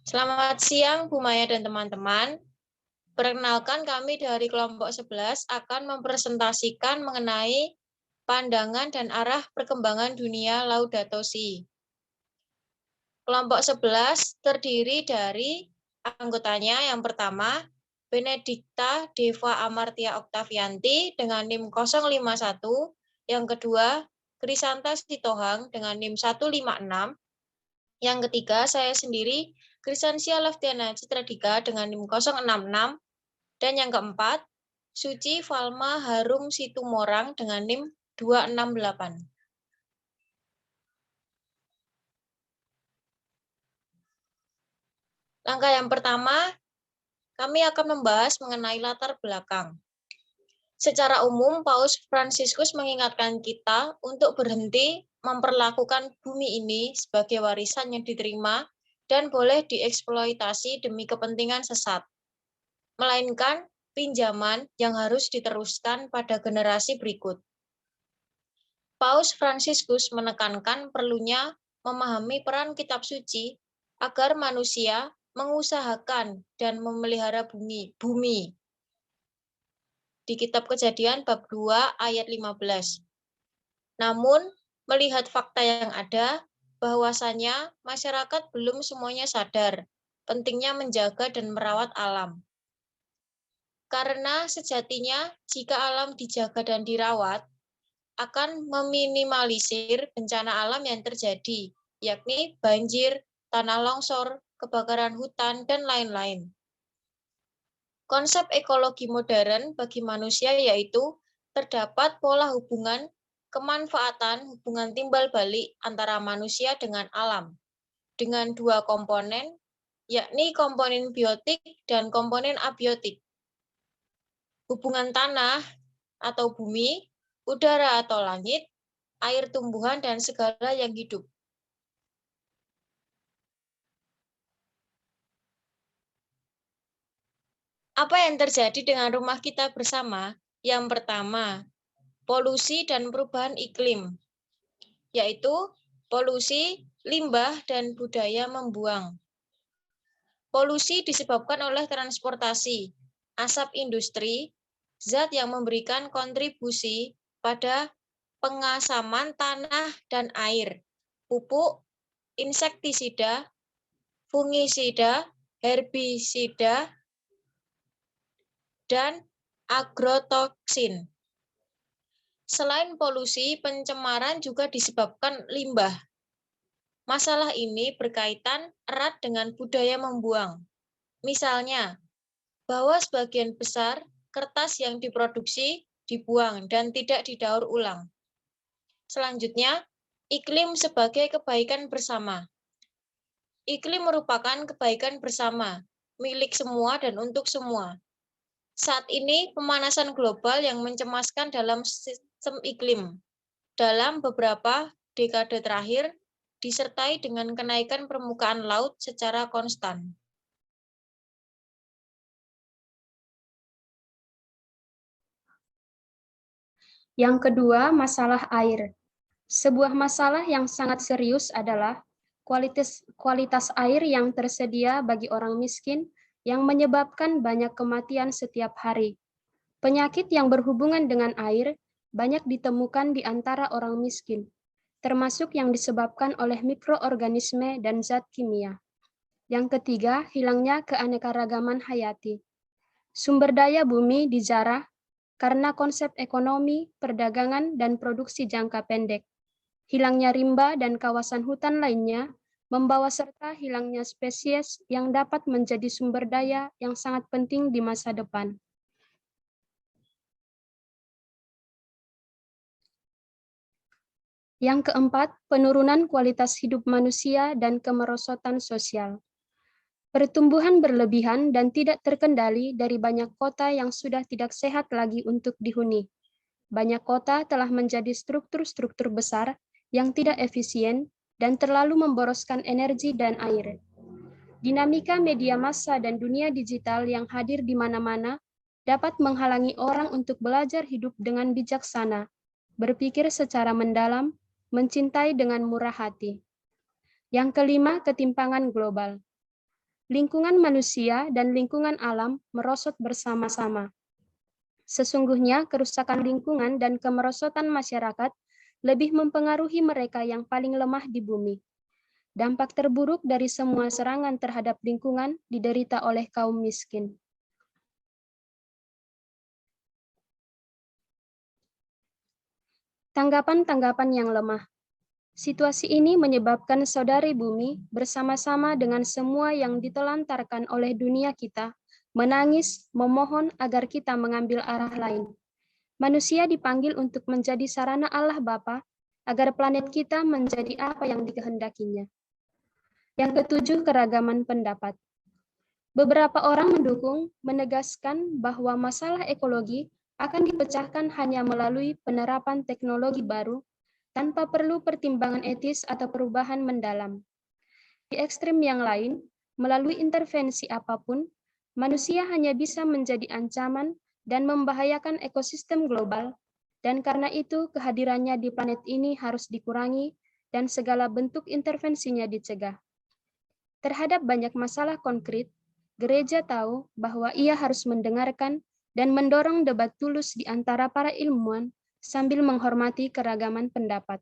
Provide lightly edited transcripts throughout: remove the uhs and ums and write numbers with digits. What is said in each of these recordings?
Selamat siang Bu Maya dan teman-teman. Perkenalkan kami dari kelompok 11 akan mempresentasikan mengenai pandangan dan arah perkembangan dunia Laudato Si. Kelompok 11 terdiri dari anggotanya yang pertama Benedikta Deva Amartya Oktavianti dengan NIM 051, yang kedua Krisanta Sitohang dengan NIM 156, yang ketiga saya sendiri Krisansia Leftiana Citradika dengan NIM 066, dan yang keempat Suci Falma Harum Situmorang dengan NIM 268. Langkah yang pertama, kami akan membahas mengenai latar belakang. Secara umum, Paus Fransiskus mengingatkan kita untuk berhenti memperlakukan bumi ini sebagai warisan yang diterima dan boleh dieksploitasi demi kepentingan sesat, melainkan pinjaman yang harus diteruskan pada generasi berikut. Paus Fransiskus menekankan perlunya memahami peran kitab suci agar manusia mengusahakan dan memelihara bumi. Di kitab Kejadian bab 2 ayat 15. Namun, melihat fakta yang ada, bahwasanya masyarakat belum semuanya sadar pentingnya menjaga dan merawat alam. Karena sejatinya jika alam dijaga dan dirawat, akan meminimalisir bencana alam yang terjadi, yakni banjir, tanah longsor, kebakaran hutan, dan lain-lain. Konsep ekologi modern bagi manusia yaitu terdapat pola hubungan kemanfaatan hubungan timbal balik antara manusia dengan alam, dengan dua komponen, yakni komponen biotik dan komponen abiotik. Hubungan tanah atau bumi, udara atau langit, air tumbuhan, dan segala yang hidup. Apa yang terjadi dengan rumah kita bersama? Yang pertama, polusi dan perubahan iklim, yaitu polusi, limbah, dan budaya membuang. Polusi disebabkan oleh transportasi, asap industri, zat yang memberikan kontribusi pada pengasaman tanah dan air, pupuk, insektisida, fungisida, herbisida, dan agrotoksin. Selain polusi, pencemaran juga disebabkan limbah. Masalah ini berkaitan erat dengan budaya membuang. Misalnya, bahwa sebagian besar kertas yang diproduksi dibuang dan tidak didaur ulang. Selanjutnya, iklim sebagai kebaikan bersama. Iklim merupakan kebaikan bersama, milik semua dan untuk semua. Saat ini, pemanasan global yang mencemaskan dalam sistem iklim. Dalam beberapa dekade terakhir, disertai dengan kenaikan permukaan laut secara konstan. Yang kedua, masalah air. Sebuah masalah yang sangat serius adalah kualitas air yang tersedia bagi orang miskin yang menyebabkan banyak kematian setiap hari. Penyakit yang berhubungan dengan air banyak ditemukan di antara orang miskin, termasuk yang disebabkan oleh mikroorganisme dan zat kimia. Yang ketiga, hilangnya keanekaragaman hayati. Sumber daya bumi dijarah karena konsep ekonomi, perdagangan, dan produksi jangka pendek. Hilangnya rimba dan kawasan hutan lainnya membawa serta hilangnya spesies yang dapat menjadi sumber daya yang sangat penting di masa depan. Yang keempat, penurunan kualitas hidup manusia dan kemerosotan sosial. Pertumbuhan berlebihan dan tidak terkendali dari banyak kota yang sudah tidak sehat lagi untuk dihuni. Banyak kota telah menjadi struktur-struktur besar yang tidak efisien dan terlalu memboroskan energi dan air. Dinamika media massa dan dunia digital yang hadir di mana-mana dapat menghalangi orang untuk belajar hidup dengan bijaksana, berpikir secara mendalam, mencintai dengan murah hati. Yang kelima, ketimpangan global. lingkungan manusia dan lingkungan alam merosot bersama-sama. Sesungguhnya kerusakan lingkungan dan kemerosotan masyarakat lebih mempengaruhi mereka yang paling lemah di bumi. Dampak terburuk dari semua serangan terhadap lingkungan diderita oleh kaum miskin. Tanggapan-tanggapan yang lemah. Situasi ini menyebabkan saudari bumi bersama-sama dengan semua yang ditelantarkan oleh dunia kita, menangis, memohon agar kita mengambil arah lain. Manusia dipanggil untuk menjadi sarana Allah Bapa agar planet kita menjadi apa yang dikehendakinya. Yang ketujuh, keragaman pendapat. Beberapa orang mendukung, menegaskan bahwa masalah ekologi akan dipecahkan hanya melalui penerapan teknologi baru tanpa perlu pertimbangan etis atau perubahan mendalam. Di ekstrem yang lain, melalui intervensi apapun, manusia hanya bisa menjadi ancaman dan membahayakan ekosistem global, dan karena itu kehadirannya di planet ini harus dikurangi dan segala bentuk intervensinya dicegah. Terhadap banyak masalah konkret, gereja tahu bahwa ia harus mendengarkan dan mendorong debat tulus di antara para ilmuwan sambil menghormati keragaman pendapat.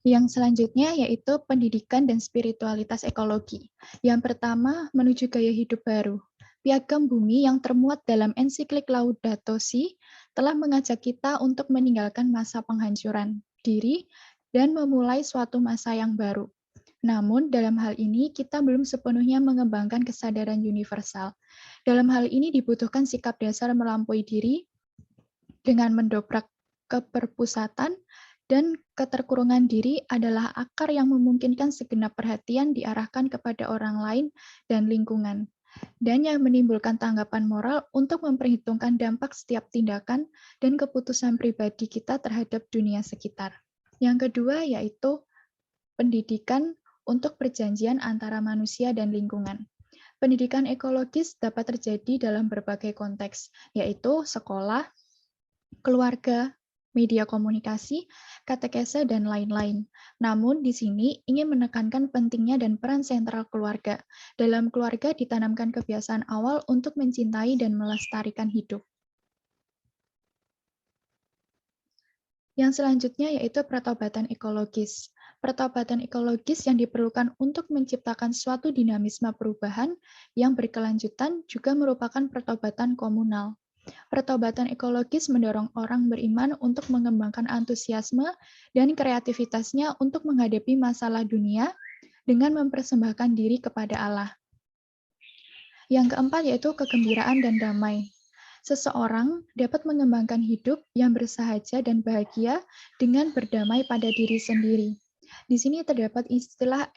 Yang selanjutnya yaitu pendidikan dan spiritualitas ekologi. Yang pertama, menuju gaya hidup baru. Piagam Bumi yang termuat dalam ensiklik Laudato Si telah mengajak kita untuk meninggalkan masa penghancuran diri dan memulai suatu masa yang baru. Namun, dalam hal ini kita belum sepenuhnya mengembangkan kesadaran universal. Dalam hal ini dibutuhkan sikap dasar melampaui diri dengan mendobrak keperpusatan, dan keterkurungan diri adalah akar yang memungkinkan segenap perhatian diarahkan kepada orang lain dan lingkungan, dan yang menimbulkan tanggapan moral untuk memperhitungkan dampak setiap tindakan dan keputusan pribadi kita terhadap dunia sekitar. Yang kedua yaitu pendidikan untuk perjanjian antara manusia dan lingkungan. Pendidikan ekologis dapat terjadi dalam berbagai konteks, yaitu sekolah, keluarga, media komunikasi, katekese, dan lain-lain. Namun, di sini ingin menekankan pentingnya dan peran sentral keluarga. Dalam keluarga ditanamkan kebiasaan awal untuk mencintai dan melestarikan hidup. Yang selanjutnya yaitu pertobatan ekologis. Pertobatan ekologis yang diperlukan untuk menciptakan suatu dinamisme perubahan yang berkelanjutan juga merupakan pertobatan komunal. Pertobatan ekologis mendorong orang beriman untuk mengembangkan antusiasme dan kreativitasnya untuk menghadapi masalah dunia dengan mempersembahkan diri kepada Allah. Yang keempat yaitu kegembiraan dan damai. Seseorang dapat mengembangkan hidup yang bersahaja dan bahagia dengan berdamai pada diri sendiri. Di sini terdapat istilah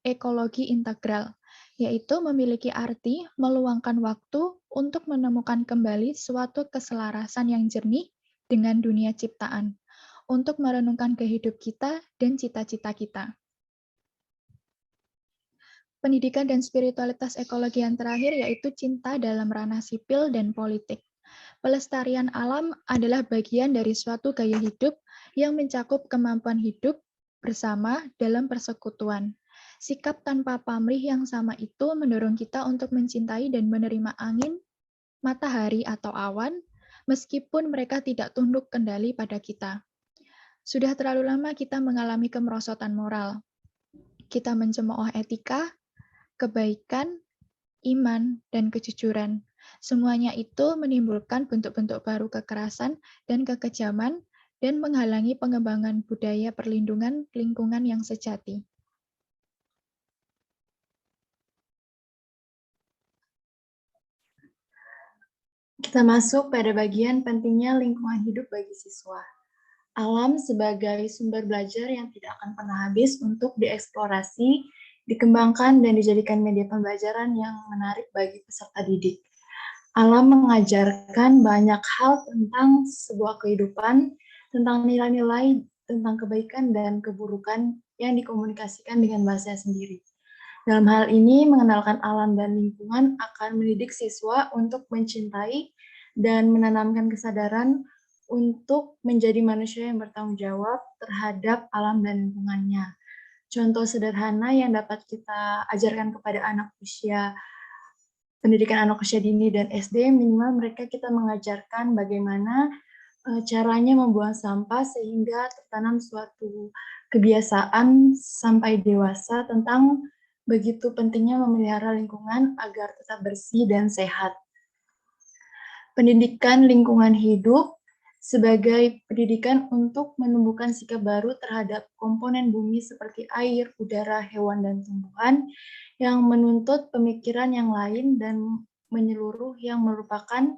ekologi integral, yaitu memiliki arti meluangkan waktu untuk menemukan kembali suatu keselarasan yang jernih dengan dunia ciptaan, untuk merenungkan kehidupan kita dan cita-cita kita. Pendidikan dan spiritualitas ekologi yang terakhir yaitu cinta dalam ranah sipil dan politik. Pelestarian alam adalah bagian dari suatu gaya hidup yang mencakup kemampuan hidup bersama dalam persekutuan. Sikap tanpa pamrih yang sama itu mendorong kita untuk mencintai dan menerima angin, matahari atau awan, meskipun mereka tidak tunduk kendali pada kita. Sudah terlalu lama kita mengalami kemerosotan moral. Kita mencemooh etika, kebaikan, iman, dan kejujuran. Semuanya itu menimbulkan bentuk-bentuk baru kekerasan dan kekejaman dan menghalangi pengembangan budaya perlindungan lingkungan yang sejati. Kita masuk pada bagian pentingnya lingkungan hidup bagi siswa. Alam sebagai sumber belajar yang tidak akan pernah habis untuk dieksplorasi, dikembangkan, dan dijadikan media pembelajaran yang menarik bagi peserta didik. Alam mengajarkan banyak hal tentang sebuah kehidupan, tentang nilai-nilai, tentang kebaikan dan keburukan yang dikomunikasikan dengan bahasa sendiri. Dalam hal ini, mengenalkan alam dan lingkungan akan mendidik siswa untuk mencintai dan menanamkan kesadaran untuk menjadi manusia yang bertanggung jawab terhadap alam dan lingkungannya. Contoh sederhana yang dapat kita ajarkan kepada pendidikan anak usia dini dan SD, minimal mereka kita mengajarkan bagaimana caranya membuang sampah sehingga tertanam suatu kebiasaan sampai dewasa tentang begitu pentingnya memelihara lingkungan agar tetap bersih dan sehat. Pendidikan lingkungan hidup sebagai pendidikan untuk menumbuhkan sikap baru terhadap komponen bumi seperti air, udara, hewan, dan tumbuhan yang menuntut pemikiran yang lain dan menyeluruh yang merupakan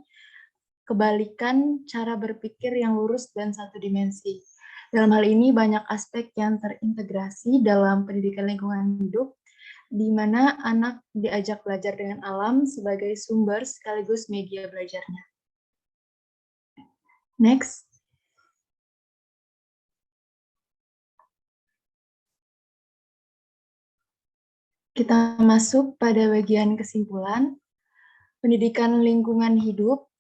kebalikan cara berpikir yang lurus dan satu dimensi. Dalam hal ini banyak aspek yang terintegrasi dalam pendidikan lingkungan hidup, di mana anak diajak belajar dengan alam sebagai sumber sekaligus media belajarnya. Next. Kita masuk pada bagian kesimpulan. Pendidikan lingkungan hidup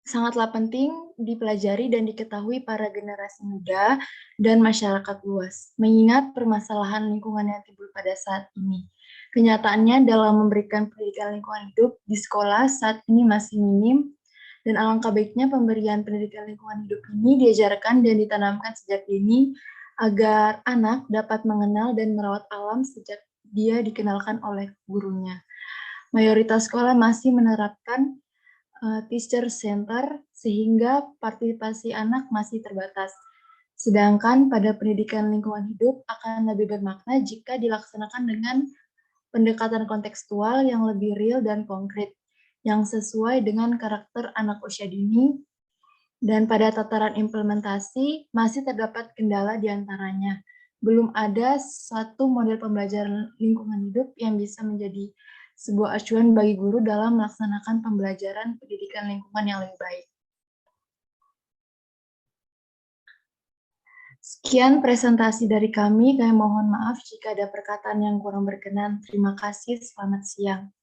sangatlah penting dipelajari dan diketahui para generasi muda dan masyarakat luas, mengingat permasalahan lingkungan yang timbul pada saat ini. Kenyataannya dalam memberikan pendidikan lingkungan hidup di sekolah saat ini masih minim, dan alangkah baiknya pemberian pendidikan lingkungan hidup ini diajarkan dan ditanamkan sejak dini agar anak dapat mengenal dan merawat alam sejak dia dikenalkan oleh gurunya. Mayoritas sekolah masih menerapkan teacher center sehingga partisipasi anak masih terbatas. Sedangkan pada pendidikan lingkungan hidup akan lebih bermakna jika dilaksanakan dengan pendekatan kontekstual yang lebih real dan konkret, yang sesuai dengan karakter anak usia dini, dan pada tataran implementasi masih terdapat kendala di antaranya. Belum ada satu model pembelajaran lingkungan hidup yang bisa menjadi sebuah acuan bagi guru dalam melaksanakan pembelajaran pendidikan lingkungan yang lebih baik. Sekian presentasi dari kami. Kami mohon maaf jika ada perkataan yang kurang berkenan. Terima kasih. Selamat siang.